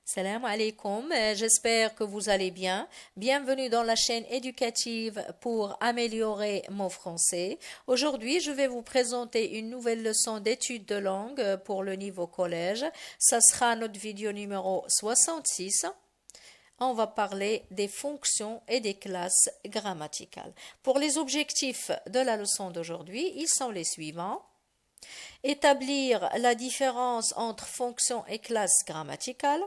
Salam alaikum, j'espère que vous allez bien. Bienvenue dans la chaîne éducative pour améliorer mon français. Aujourd'hui, je vais vous présenter une nouvelle leçon d'études de langue pour le niveau collège. Ça sera notre vidéo numéro 66. On va parler des fonctions et des classes grammaticales. Pour les objectifs de la leçon d'aujourd'hui, ils sont les suivants. Établir la différence entre fonctions et classes grammaticales,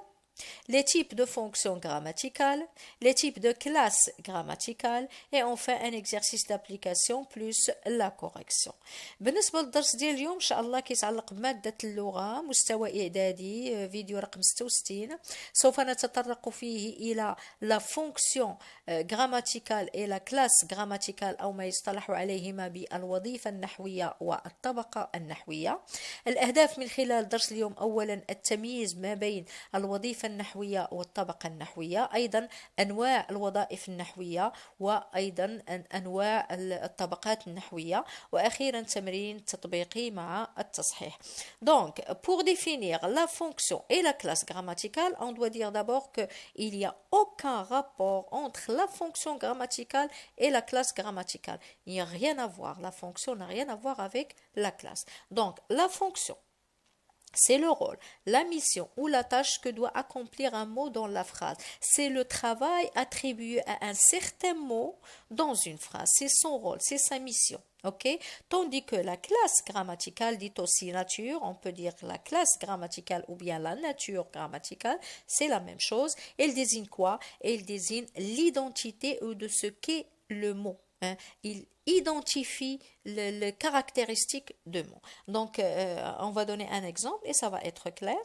les types de fonctions grammaticales, les types de classes grammaticales et enfin un exercice d'application plus la correction. بالنسبة للدرس ديال اليوم إن شاء الله كيتعلق بمادة اللغة مستوى إعدادي فيديو رقم 66. سوف نتطرق فيه إلى la fonction grammaticale et la classe grammaticale أو ما يصطلح عليهما بالوظيفة النحوية والطبقة النحوية. الأهداف من خلال درس اليوم أولا التمييز ما بين الوظيفة النحوية والطبقة النحوية، أيضا أنواع الوظائف النحوية وأيضا أنواع الطبقات النحوية، وأخيرا تمرين تطبيقي مع التصحيح. Donc, pour définir la fonction et la classe grammaticale, on doit dire d'abord qu'il n'y a aucun rapport entre la fonction grammaticale et la classe grammaticale. Il n'y a rien à voir. La fonction n'a rien à voir avec la classe. Donc, la fonction, c'est le rôle, la mission ou la tâche que doit accomplir un mot dans la phrase. C'est le travail attribué à un certain mot dans une phrase. C'est son rôle, c'est sa mission. Ok? Tandis que la classe grammaticale, dit aussi nature, on peut dire la classe grammaticale ou bien la nature grammaticale, c'est la même chose. Elle désigne quoi? Elle désigne l'identité ou de ce qu'est le mot. Il identifie le caractéristique de mot. Donc, on va donner un exemple et ça va être clair.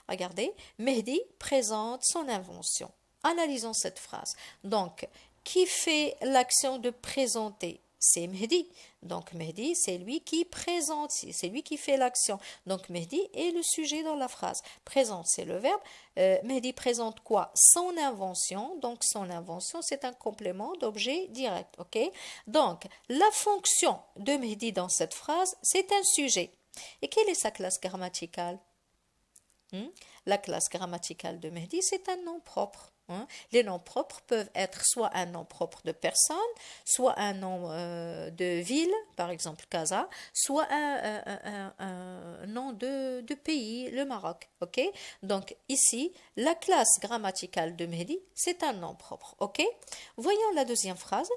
Regardez, Mehdi présente son invention. Analysons cette phrase. Donc, qui fait l'action de présenter? C'est Mehdi. Donc Mehdi, c'est lui qui présente, c'est lui qui fait l'action. Donc Mehdi est le sujet dans la phrase. Présente, c'est le verbe. Mehdi présente quoi? Son invention. Donc son invention, c'est un complément d'objet direct. Ok? Donc la fonction de Mehdi dans cette phrase, c'est un sujet. Et quelle est sa classe grammaticale? La classe grammaticale de Mehdi, c'est un nom propre. Les noms propres peuvent être soit un nom propre de personne, soit un nom de ville, par exemple Casa, soit un nom de pays, le Maroc. Ok? Donc ici, la classe grammaticale de Mehdi, c'est un nom propre. Ok? Voyons la deuxième phrase.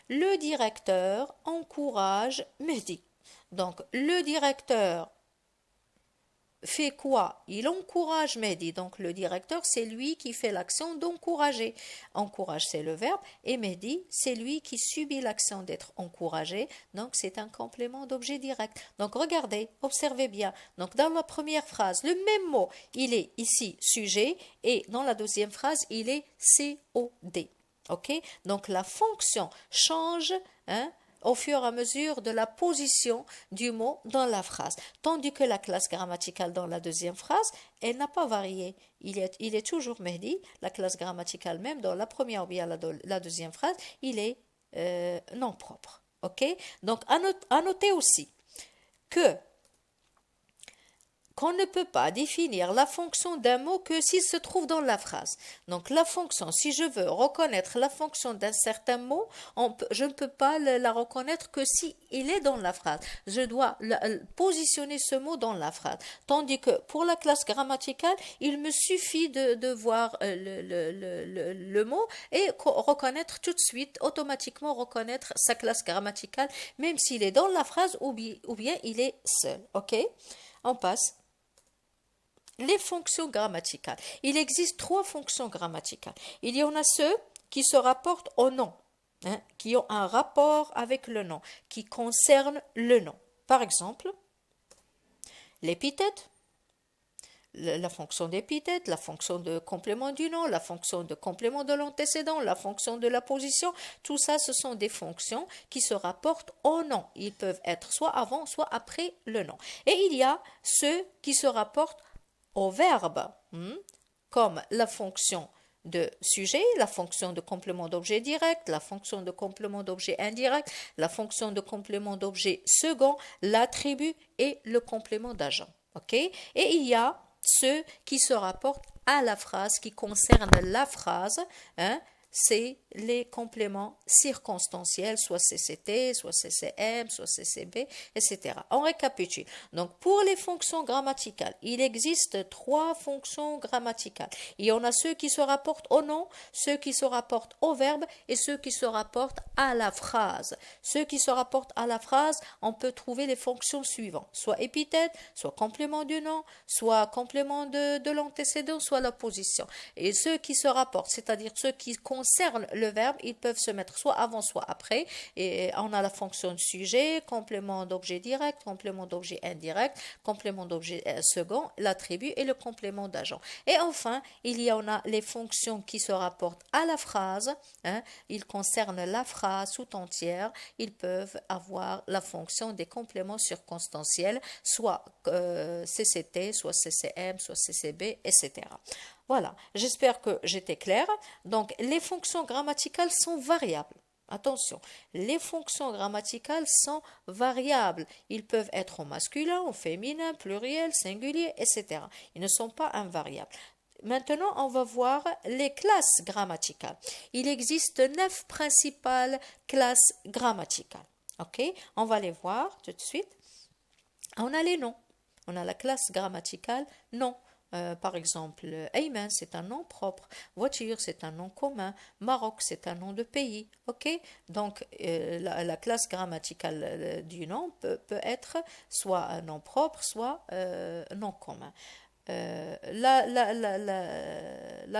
Le directeur encourage Mehdi. Donc le directeur fait quoi? Il encourage Mehdi. Donc le directeur, c'est lui qui fait l'action d'encourager. Encourage, c'est le verbe. Et Mehdi, c'est lui qui subit l'action d'être encouragé. Donc c'est un complément d'objet direct. Donc regardez, observez bien. Donc dans la première phrase, le même mot, il est ici sujet. Et dans la deuxième phrase, il est COD. Ok? Donc la fonction change, au fur et à mesure de la position du mot dans la phrase. Tandis que la classe grammaticale dans la deuxième phrase, elle n'a pas varié. Il est toujours Mehdi, la classe grammaticale même dans la première ou bien la deuxième phrase, il est non propre. Ok? Donc à noter aussi que qu'on ne peut pas définir la fonction d'un mot que s'il se trouve dans la phrase. Donc la fonction, si je veux reconnaître la fonction d'un certain mot, je ne peux pas la reconnaître que si il est dans la phrase. Je dois positionner ce mot dans la phrase. Tandis que pour la classe grammaticale, il me suffit de voir le mot et reconnaître tout de suite, automatiquement reconnaître sa classe grammaticale, même s'il est dans la phrase ou bien il est seul. Ok? On passe. Les fonctions grammaticales. Il existe 3 fonctions grammaticales. Il y en a ceux qui se rapportent au nom, qui ont un rapport avec le nom, qui concernent le nom. Par exemple, l'épithète, la fonction d'épithète, la fonction de complément du nom, la fonction de complément de l'antécédent, la fonction de la position, tout ça, ce sont des fonctions qui se rapportent au nom. Ils peuvent être soit avant, soit après le nom. Et il y a ceux qui se rapportent au verbe, comme la fonction de sujet, la fonction de complément d'objet direct, la fonction de complément d'objet indirect, la fonction de complément d'objet second, l'attribut et le complément d'agent. Ok? Et il y a ceux qui se rapportent à la phrase, qui concernent la phrase, hein, c'est les compléments circonstanciels, soit CCT, soit CCM, soit CCB, etc. On récapitule. Donc, pour les fonctions grammaticales, il existe 3 fonctions grammaticales. Il y en a ceux qui se rapportent au nom, ceux qui se rapportent au verbe et ceux qui se rapportent à la phrase. Ceux qui se rapportent à la phrase, on peut trouver les fonctions suivantes, soit épithète, soit complément du nom, soit complément de l'antécédent, soit la position. Et ceux qui se rapportent, c'est-à-dire ceux qui concernent le verbe, ils peuvent se mettre soit avant, soit après. Et on a la fonction de sujet, complément d'objet direct, complément d'objet indirect, complément d'objet second, l'attribut et le complément d'agent. Et enfin, il y en a les fonctions qui se rapportent à la phrase. Hein, ils concernent la phrase tout entière. Ils peuvent avoir la fonction des compléments circonstanciels, soit CCT, soit CCM, soit CCB, etc. Voilà, j'espère que j'étais claire. Donc, les fonctions grammaticales sont variables. Attention, les fonctions grammaticales sont variables. Ils peuvent être au masculin, au féminin, pluriel, singulier, etc. Ils ne sont pas invariables. Maintenant, on va voir les classes grammaticales. Il existe 9 principales classes grammaticales. Ok, on va les voir tout de suite. On a les noms. On a la classe grammaticale nom. Par exemple, Ayman, c'est un nom propre. Voiture, c'est un nom commun. Maroc, c'est un nom de pays. Ok? Donc, la classe grammaticale du nom peut être soit un nom propre, soit un nom commun. La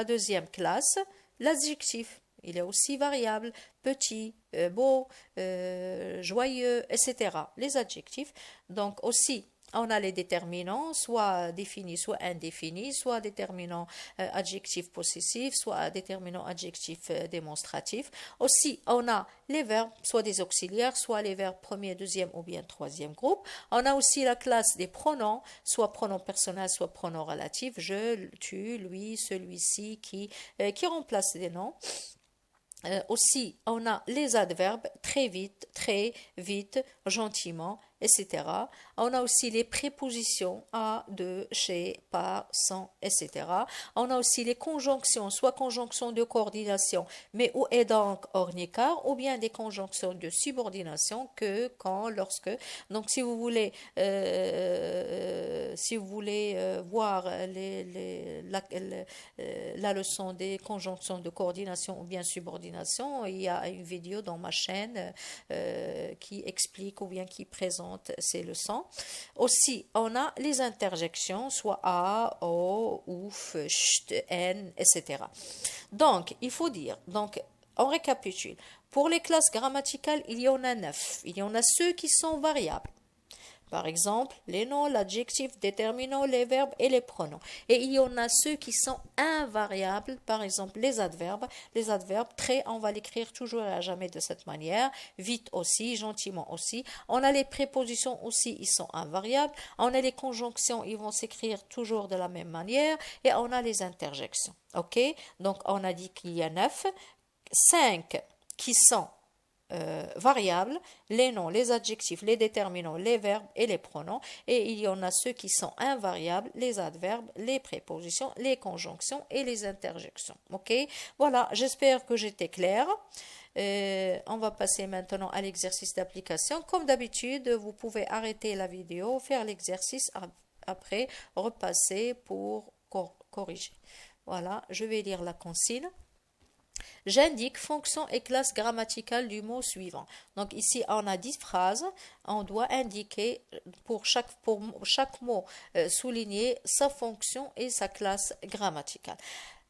deuxième classe, l'adjectif. Il est aussi variable, petit, beau, joyeux, etc. Les adjectifs. Donc aussi, on a les déterminants, soit définis, soit indéfinis, soit déterminants adjectifs possessifs, soit déterminants adjectifs démonstratifs. Aussi, on a les verbes, soit des auxiliaires, soit les verbes premier, deuxième ou bien troisième groupe. On a aussi la classe des pronoms, soit pronoms personnels, soit pronoms relatifs, je, tu, lui, celui-ci, qui remplacent des noms. Aussi, on a les adverbes très vite, gentiment, etc. On a aussi les prépositions à, de, chez, par, sans, etc. On a aussi les conjonctions, soit conjonctions de coordination, mais où est donc ornicar, ou bien des conjonctions de subordination, que, quand, lorsque. Donc, si vous voulez voir la leçon des conjonctions de coordination ou bien subordination, il y a une vidéo dans ma chaîne qui explique ou bien qui présente ces leçons. Aussi, on a les interjections, soit a, o, ouf, cht, n, etc. Donc, il faut dire, donc, on récapitule. Pour les classes grammaticales, il y en a 9. Il y en a ceux qui sont variables. Par exemple, les noms, l'adjectif, déterminant, les verbes et les pronoms. Et il y en a ceux qui sont invariables, par exemple les adverbes. Les adverbes, très, on va l'écrire toujours et à jamais de cette manière. Vite aussi, gentiment aussi. On a les prépositions aussi, ils sont invariables. On a les conjonctions, ils vont s'écrire toujours de la même manière. Et on a les interjections. Ok? Donc, on a dit qu'il y a 9. 5 qui sont variables, les noms, les adjectifs, les déterminants, les verbes et les pronoms. Et il y en a ceux qui sont invariables, les adverbes, les prépositions, les conjonctions et les interjections. Ok? Voilà, j'espère que j'étais claire. On va passer maintenant à l'exercice d'application. Comme d'habitude, vous pouvez arrêter la vidéo, faire l'exercice, après repasser pour corriger. Voilà, je vais lire la consigne. J'indique fonction et classe grammaticale du mot suivant. Donc ici, on a 10 phrases. On doit indiquer pour chaque mot souligner sa fonction et sa classe grammaticale.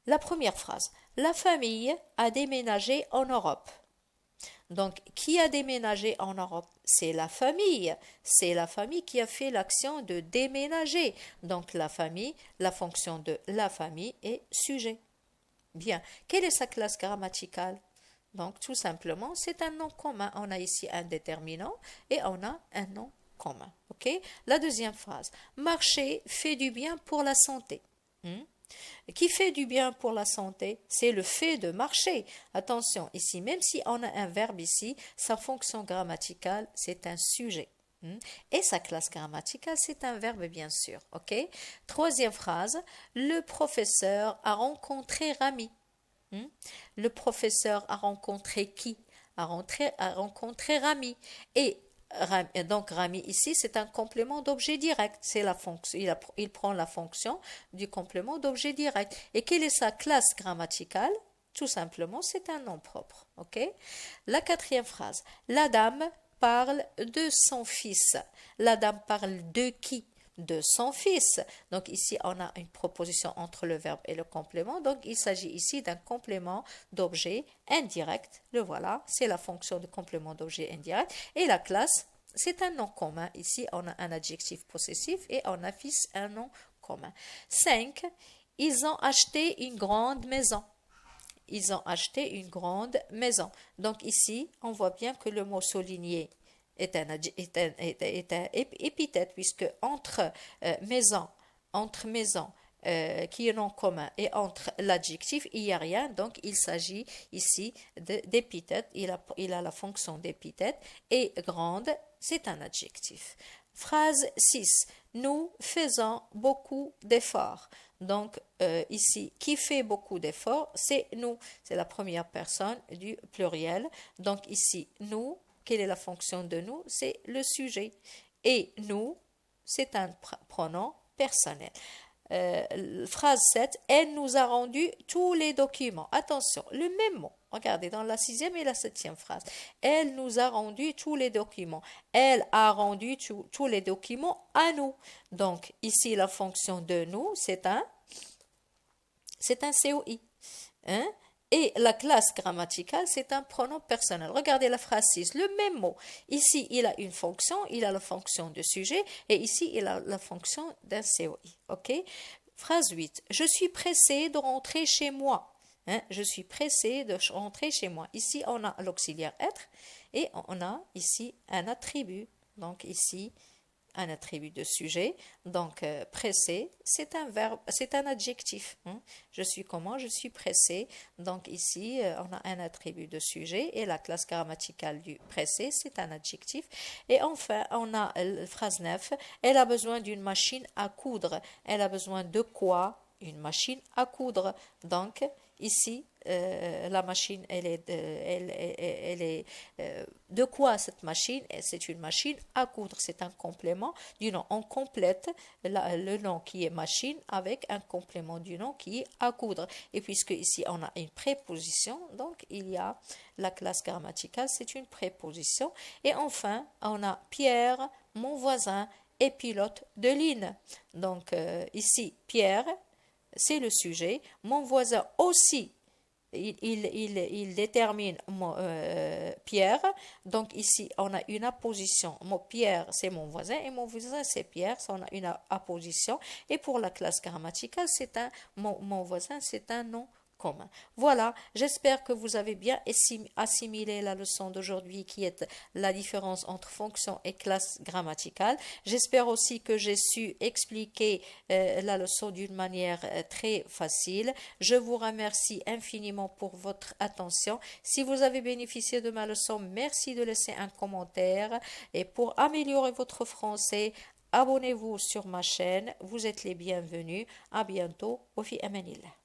La première phrase. La famille a déménagé en Europe. Donc, qui a déménagé en Europe? C'est la famille. C'est la famille qui a fait l'action de déménager. Donc, la famille, la fonction de la famille est sujet. Bien, quelle est sa classe grammaticale? Donc, tout simplement, c'est un nom commun. On a ici un déterminant et on a un nom commun. Ok? La deuxième phrase. Marcher fait du bien pour la santé. Qui fait du bien pour la santé? C'est le fait de marcher. Attention, ici, même si on a un verbe ici, sa fonction grammaticale, c'est un sujet. Et sa classe grammaticale, c'est un verbe, bien sûr. OK? Troisième phrase, le professeur a rencontré Rami. Le professeur a rencontré qui? A rencontré Rami. Et donc Rami ici, c'est un complément d'objet direct. C'est la fonction, il prend la fonction du complément d'objet direct. Et quelle est sa classe grammaticale? Tout simplement, c'est un nom propre. OK? La quatrième phrase. La dame parle de son fils. La dame parle de qui? De son fils. Donc ici, on a une proposition entre le verbe et le complément. Donc il s'agit ici d'un complément d'objet indirect. Le voilà, c'est la fonction de complément d'objet indirect. Et la classe, c'est un nom commun. Ici, on a un adjectif possessif et on affiche un nom commun. 5. Ils ont acheté une grande maison. Ils ont acheté une grande maison. Donc ici, on voit bien que le mot souligné est un épithète, puisque entre maison qui est nom commun et entre l'adjectif, il n'y a rien. Donc il s'agit ici d'épithète. Il a la fonction d'épithète. Et grande, c'est un adjectif. Phrase 6. Nous faisons beaucoup d'efforts. Donc ici, qui fait beaucoup d'efforts, c'est nous. C'est la première personne du pluriel. Donc ici, nous, quelle est la fonction de nous? C'est le sujet. Et nous, c'est un pronom personnel. Phrase 7. Elle nous a rendu tous les documents. Attention, le même mot. Regardez, dans la sixième et la septième phrase. Elle nous a rendu tous les documents. Elle a rendu tous les documents à nous. Donc, ici, la fonction de nous, c'est un COI. Hein? Et la classe grammaticale, c'est un pronom personnel. Regardez la phrase 6, le même mot. Ici, il a une fonction, il a la fonction de sujet, et ici, il a la fonction d'un COI. OK? Phrase 8. Je suis pressé de rentrer chez moi. Hein? Je suis pressé de rentrer chez moi. Ici, on a l'auxiliaire être, et on a ici un attribut. Donc ici, un attribut de sujet. Donc pressé, c'est un verbe, c'est un adjectif. Je suis comment? Je suis pressé. Donc ici, on a un attribut de sujet et la classe grammaticale du pressé, c'est un adjectif. Et enfin, on a phrase 9. Elle a besoin d'une machine à coudre. Elle a besoin de quoi? Une machine à coudre. Donc ici, la machine, elle est de quoi cette machine? C'est une machine à coudre. C'est un complément du nom. On complète le nom qui est machine avec un complément du nom qui est à coudre. Et puisque ici on a une préposition, donc il y a la classe grammaticale, c'est une préposition. Et enfin, on a Pierre, mon voisin, est pilote de ligne. Donc ici, Pierre, c'est le sujet. Mon voisin aussi, il détermine Pierre. Donc ici, on a une apposition. Pierre, c'est mon voisin et mon voisin, c'est Pierre. Ça, on a une apposition. Et pour la classe grammaticale, mon voisin, c'est un nom commun. Voilà, j'espère que vous avez bien assimilé la leçon d'aujourd'hui qui est la différence entre fonction et classe grammaticale. J'espère aussi que j'ai su expliquer la leçon d'une manière très facile. Je vous remercie infiniment pour votre attention. Si vous avez bénéficié de ma leçon, merci de laisser un commentaire. Et pour améliorer votre français, abonnez-vous sur ma chaîne. Vous êtes les bienvenus. À bientôt. Wa fi amanillah.